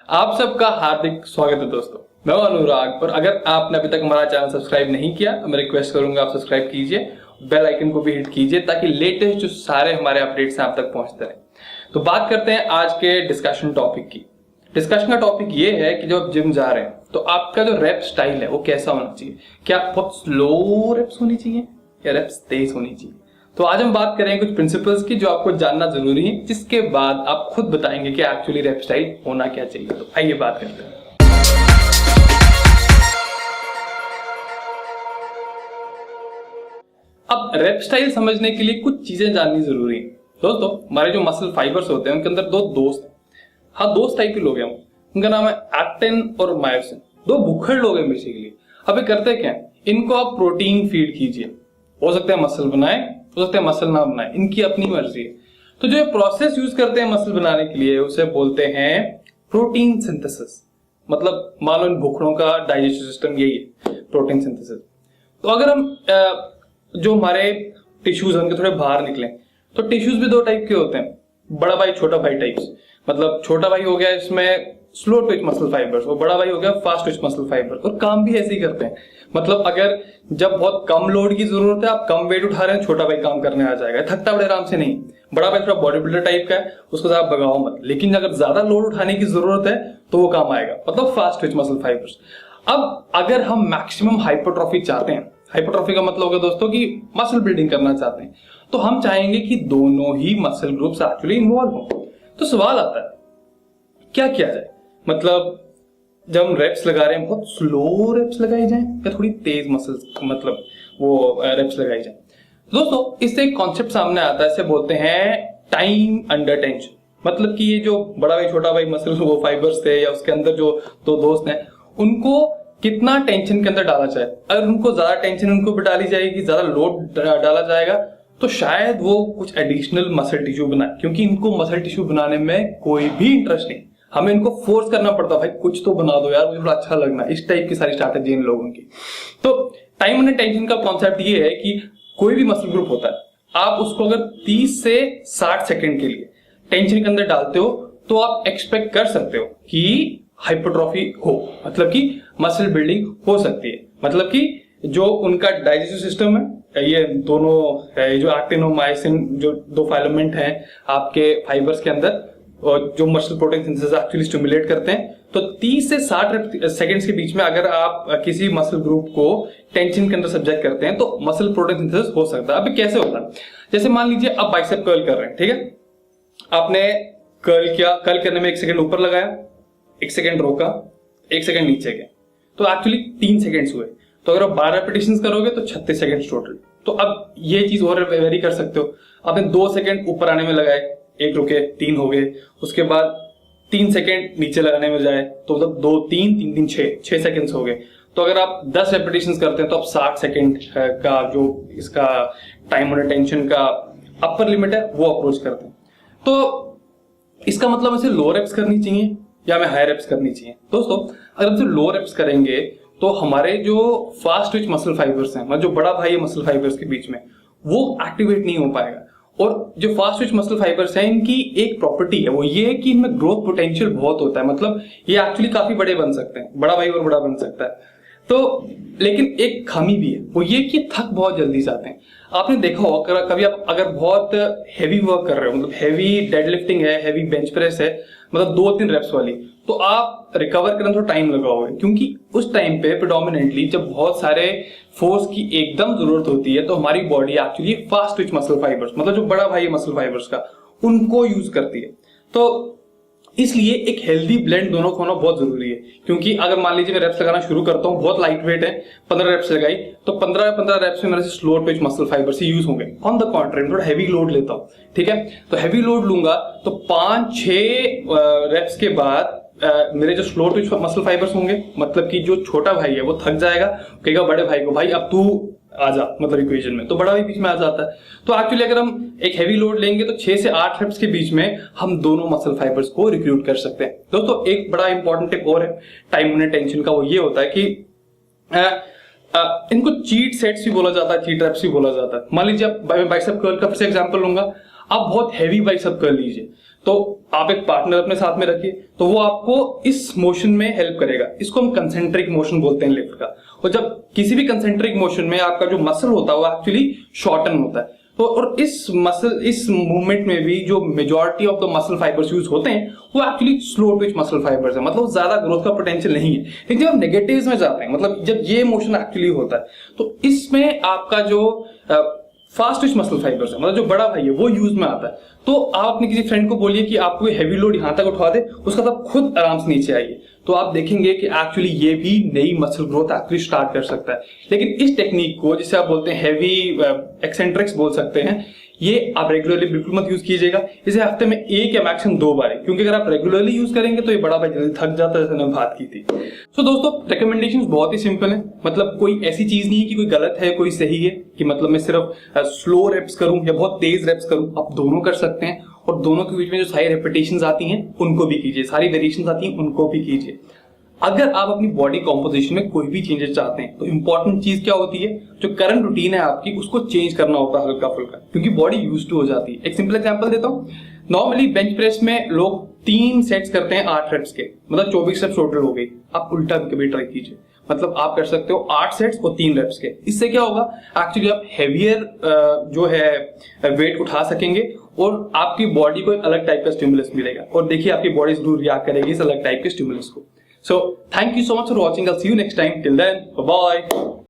आप सबका हार्दिक स्वागत है दोस्तों। मैं हूं अनुराग और अगर आपने अभी तक हमारा चैनल सब्सक्राइब नहीं किया तो मैं रिक्वेस्ट करूंगा आप सब्सक्राइब कीजिए, बेल आइकन को भी हिट कीजिए ताकि लेटेस्ट जो सारे हमारे अपडेट्स हैं आप तक पहुंचते रहें। तो बात करते हैं आज के डिस्कशन टॉपिक की। डिस्कशन का टॉपिक ये है कि जब आप जिम जा रहे हैं तो आपका जो रैप स्टाइल है वो कैसा होना चाहिए। क्या बहुत स्लो रैप्स होनी चाहिए या रैप्स तेज होनी चाहिए। तो आज हम बात करेंगे कुछ प्रिंसिपल्स की जो आपको जानना जरूरी है, जिसके बाद आप खुद बताएंगे कि एक्चुअली रैप स्टाइल होना क्या चाहिए। तो आइए बात करते हैं। अब रैप स्टाइल समझने के लिए कुछ चीजें जाननी जरूरी है। दोस्तों, हमारे जो मसल फाइबर्स होते हैं उनके अंदर दो दोस्त हैं। हाँ, दोस्त टाइप के लोग हैं। उनका नाम है एक्टिन और मायोसिन। दो भूखड़ लोग हैं बेसिकली। अब ये करते क्या है, इनको आप प्रोटीन फीड कीजिए, हो सकता है मसल बनाए, हो सकता है मसल ना बनाए, इनकी अपनी मर्जी है। तो जो प्रोसेस यूज करते हैं मसल बनाने के लिए उसे बोलते हैं प्रोटीन सिंथेसिस। मतलब मान लो इन भूखड़ों का डाइजेस्टिव सिस्टम यही है, प्रोटीन सिंथेसिस। तो अगर हम जो हमारे टिश्यूज हैं उनके थोड़े बाहर निकले तो टिश्यूज भी दो टाइप के होते हैं, बड़ा भाई छोटा भाई टाइप्स। मतलब छोटा भाई हो गया इसमें स्लो ट्विच मसल फाइबर्स और बड़ा भाई हो गया फास्ट ट्विच मसल फाइबर, और काम भी ऐसे ही करते हैं। मतलब अगर जब बहुत कम लोड की जरूरत है, आप कम वेट उठा रहे हैं, छोटा भाई काम करने आ जाएगा, थकता बड़े आराम से नहीं। बड़ा भाई थोड़ा बॉडी बिल्डर टाइप का है, उसको आप भगाओ मत। लेकिन अगर ज्यादा लोड उठाने की जरूरत है तो वो काम आएगा, मतलब फास्ट ट्विच मसल फाइबर्स। अब अगर हम मैक्सिमम हाइपरट्रॉफी चाहते हैं, हाइपरट्रॉफी का मतलब होगा दोस्तों कि मसल बिल्डिंग करना चाहते हैं, तो हम चाहेंगे कि दोनों ही मसल ग्रुप्स एक्चुअली इन्वॉल्व हो। तो सवाल आता है क्या किया जाए। मतलब जब हम रेप्स लगा रहे हैं, बहुत स्लो रेप्स लगाई जाए या थोड़ी तेज मसल्स मतलब वो रेप्स लगाई जाए। दोस्तों, इससे एक कॉन्सेप्ट सामने आता है, इसे बोलते हैं टाइम अंडर टेंशन। मतलब कि ये जो बड़ा भाई छोटा भाई मसल वो फाइबर्स थे या उसके अंदर जो दो दोस्त हैं, उनको कितना टेंशन के अंदर डाला जाए। अगर उनको ज्यादा टेंशन उनको भी डाली जाएगी, ज्यादा लोड डाला जाएगा, तो शायद वो कुछ एडिशनल मसल टिश्यू बनाए, क्योंकि इनको मसल टिश्यू बनाने में कोई भी इंटरेस्ट नहीं। हमें इनको फोर्स करना पड़ता, भाई कुछ तो बना दो यार, मुझे थोड़ा अच्छा लगना। इस टाइप की सारी स्ट्रैटेजी इन लोगों की। तो टाइम अंडर टेंशन का कॉन्सेप्ट ये है कि कोई भी मसल ग्रुप होता है, आप उसको अगर 30 से 60 सेकंड के लिए टेंशन के अंदर डालते हो तो आप एक्सपेक्ट कर सकते हो कि हाइपरट्रॉफी हो, मतलब कि मसल बिल्डिंग हो सकती है। मतलब कि जो उनका डाइजेस्टिव सिस्टम है, ये दोनों जो एक्टिन और मायोसिन जो दो फाइलामेंट हैं आपके फाइबर्स के अंदर, और जो muscle protein synthesis actually stimulate करते हैं, तो 30 से 60 सेकंड्स के बीच में अगर आप किसी मसल ग्रुप को टेंशन के अंदर सब्जेक्ट करते हैं तो मसल प्रोटीन सिंथेसिस हो सकता है। अब कैसे होता है, जैसे मान लीजिए आप बाइसेप कर्ल कर रहे हैं, ठीक है। आपने कर्ल किया, कर्ल करने में 1 सेकंड ऊपर लगाया, 1 सेकंड रोका, 1 सेकंड नीचे गए, तो एक्चुअली 3 सेकंड्स हुए। तो अगर आप 12 रेपिटेशंस करोगे तो 36 सेकंड्स टोटल। तो अब ये चीज और वेरी कर सकते हो। आपने 2 सेकंड ऊपर आने में लगाए, 1 रुके, 3 हो गए। उसके बाद 3 सेकंड नीचे लगाने में जाए तो मतलब 2 3 3 3 6 सेकंड्स हो गए। तो अगर आप 10 रेपिटेशंस करते हैं तो आप 60 सेकंड का जो इसका टाइम अंडर टेंशन का अपर लिमिट है वो अप्रोच करते हैं। तो इसका मतलब ऐसे लो रेप्स करनी चाहिए या हमें हाई रेप्स करनी चाहिए। दोस्तों, अगर हम लो रेप्स करेंगे तो हमारे जो फास्ट ट्विच मसल फाइबर्स हैं, मतलब जो बड़ा भाई है मसल फाइबर्स के बीच में, वो एक्टिवेट नहीं हो पाएगा। और जो फास्ट ट्विच मसल फाइबर्स हैं, इनकी एक प्रॉपर्टी है, वो ये है कि इनमें ग्रोथ पोटेंशियल बहुत होता है। मतलब ये एक्चुअली काफी बड़े बन सकते हैं, बड़ा भाई और बड़ा बन सकता है। तो लेकिन एक खामी भी है, वो ये कि थक बहुत जल्दी जाते हैं। आपने देखा होगा कभी आप अगर बहुत हैवी वर्क कर रहे हो, मतलब हैवी डेडलिफ्टिंग है, हैवी बेंच प्रेस है, मतलब 2-3 रेप्स वाली, तो आप रिकवर करने में थोड़ा टाइम लगाओगे, क्योंकि उस टाइम पे प्रेडोमिनेंटली जब बहुत सारे फोर्स की एकदम जरूरत होती है तो हमारी body actually fast Twitch muscle fibres, मतलब जो बड़ा भाई है मसल फाइबर्स का, उनको यूज करती है। तो इसलिए एक हेल्दी ब्लेंड दोनों का होना बहुत जरूरी है। क्योंकि अगर मान लीजिए मैं रेप्स लगाना शुरू करता हूँ, बहुत लाइट वेट है, 15 रेप्स लगाई, तो 15 रेप्स में मेरे से स्लो ट्विच मसल फाइबर से यूज होंगे। ऑन द कॉन्ट्रेरी थोड़ा हैवी लोड लेता हूँ, ठीक है। तो हैवी लोड लूंगा तो 5-6 रेप्स के बाद मेरे जो स्लो ट्विच मसल फाइबर्स होंगे, मतलब कि जो छोटा भाई है वो थक जाएगा, कहेगा बड़े भाई को, भाई अब तू आजा, मतलब इक्वेशन में, तो बड़ा भी बीच में आ जाता है। तो एक्चुअली अगर हम एक हैवी लोड लेंगे तो 6 से 8 रेप्स के बीच में हम दोनों मसल फाइबर्स को रिक्रूट कर सकते हैं। दोस्तों, एक बड़ा इंपॉर्टेंट टिप और है टाइम अंडर टेंशन का, वो ये होता है कि इनको चीट सेट्स भी बोला जाता है, चीट रेप्स भी बोला जाता है। मान लीजिए मैं बाइसेप कर्ल का फिर से एग्जांपल लूंगा। आप बहुत हैवी बाइसेप कर्ल लीजिए, तो आप एक पार्टनर अपने साथ में रखिए, तो वो आपको इस मोशन में हेल्प करेगा। इसको हम कंसेंट्रिक मोशन बोलते हैं लिफ्ट का। और जब किसी भी कंसेंट्रिक मोशन में आपका जो मसल होता है वो एक्चुअली शॉर्टन होता है, तो और इस मूवमेंट में भी जो majority of the muscle fibres use होते हैं वो actually slow Twitch muscle fibres है, मतलब ज्यादा ग्रोथ का पोटेंशियल नहीं है। लेकिन जब आप नेगेटिव्स में जाते हैं, मतलब जब ये मोशन एक्चुअली होता है, तो इसमें आपका जो फास्ट ट्विच मसल फाइबर्स है, मतलब जो बड़ा भाई है, वो यूज में आता है। तो आप अपने किसी फ्रेंड को बोलिए कि आपको हैवी लोड यहां तक उठा दे, उसका तब खुद आराम से नीचे आइए, तो आप देखेंगे कि एक्चुअली ये भी नई मसल ग्रोथ एक्चुअली स्टार्ट कर सकता है। लेकिन इस टेक्निक को, जिसे आप बोलते हैं हैवी एक्सेंट्रिक्स बोल सकते हैं, ये आप रेगुलरली बिल्कुल मत यूज कीजिएगा। इसे हफ्ते में 1 या मैक्सिमम 2 बार, क्योंकि अगर आप रेगुलरली यूज करेंगे तो ये बड़ा भाई जल्दी थक जाता है, जैसे मैंने बात की थी। तो दोस्तों रिकमेंडेशंस बहुत ही सिंपल है, मतलब कोई ऐसी चीज नहीं है कि कोई गलत है कोई सही है, कि मतलब मैं सिर्फ स्लो रेप्स करूं या बहुत तेज रेप्स करूं। आप दोनों कर सकते हैं, और दोनों के बीच में जो सारी रेपिटेशंस आती हैं उनको भी कीजिए, सारी वेरिएशंस आती हैं उनको भी कीजिए। अगर आप अपनी बॉडी कॉम्पोजिशन में कोई भी चेंजेस चाहते हैं, तो इंपॉर्टेंट चीज क्या होती है, जो करंट रूटीन है आपकी उसको चेंज करना होता है हल्का फुल्का, क्योंकि बॉडी यूज्ड टू हो जाती है। एक सिंपल एग्जांपल देता हूं, नॉर्मली बेंच प्रेस में लोग 3 सेट्स करते हैं 8 रेप्स के, मतलब 24 रेप्स टोटल हो गई। आप उल्टा कभी ट्राई कीजिए, मतलब आप कर सकते हो 8 सेट्स और 3 रेप्स के। इससे क्या होगा, एक्चुअली आप हेवियर जो है वेट उठा सकेंगे, और आपकी बॉडी को एक अलग टाइप का स्टिमुलस मिलेगा, और देखिए आपकी बॉडी जरूर रिएक्ट करेगी इस अलग टाइप के स्टिमुलस को। So thank you so much for watching. I'll see you next time. Till then, bye bye.